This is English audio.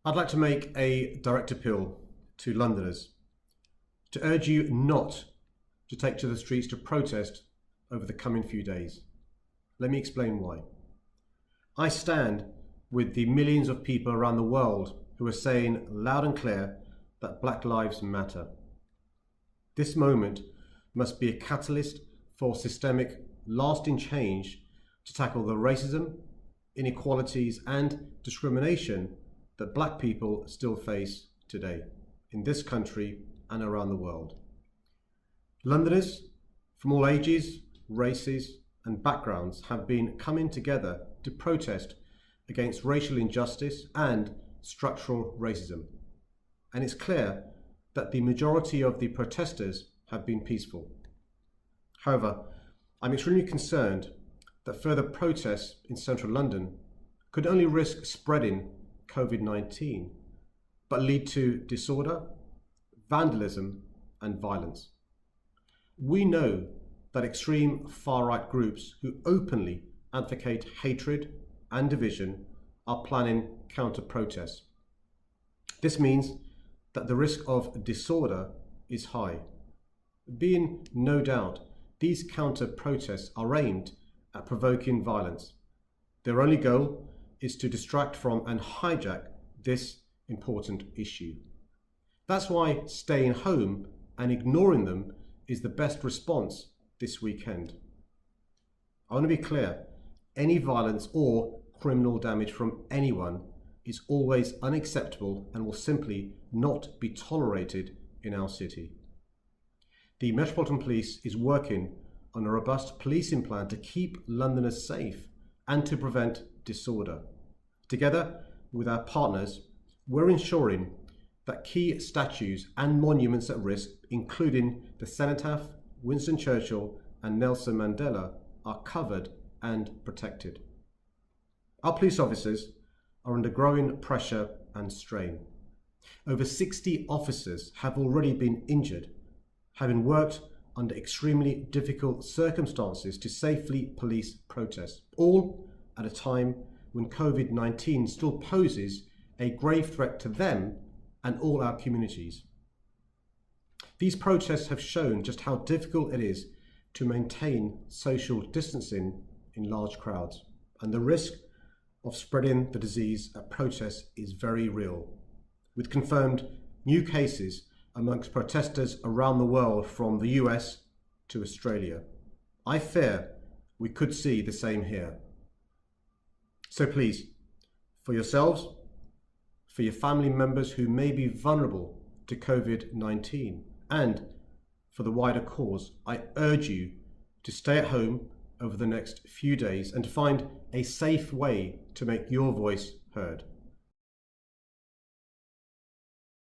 I'd like to make a direct appeal to Londoners to urge you not to take to the streets to protest over the coming few days. Let me explain why. I stand with the millions of people around the world who are saying loud and clear that Black Lives Matter. This moment must be a catalyst for systemic, lasting change to tackle the racism, inequalities and discrimination that Black people still face today in this country and around the world. Londoners from all ages, races and backgrounds have been coming together to protest against racial injustice and structural racism. And it's clear that the majority of the protesters have been peaceful. However, I'm extremely concerned that further protests in central London could only risk spreading COVID-19, but lead to disorder, vandalism and violence. We know that extreme far-right groups who openly advocate hatred and division are planning counter-protests. This means that the risk of disorder is high. Be in no doubt, these counter-protests are aimed at provoking violence. Their only goal is to distract from and hijack this important issue. That's why staying home and ignoring them is the best response this weekend. I want to be clear, any violence or criminal damage from anyone is always unacceptable and will simply not be tolerated in our city. The Metropolitan Police is working on a robust policing plan to keep Londoners safe and to prevent disorder. Together with our partners, we're ensuring that key statues and monuments at risk, including the Cenotaph, Winston Churchill and Nelson Mandela, are covered and protected. Our police officers are under growing pressure and strain. Over 60 officers have already been injured, having worked under extremely difficult circumstances to safely police protests, all at a time when COVID-19 still poses a grave threat to them and all our communities. These protests have shown just how difficult it is to maintain social distancing in large crowds, and the risk of spreading the disease at protests is very real, with confirmed new cases amongst protesters around the world from the US to Australia. I fear we could see the same here. So please, for yourselves, for your family members who may be vulnerable to COVID-19, and for the wider cause, I urge you to stay at home over the next few days and to find a safe way to make your voice heard.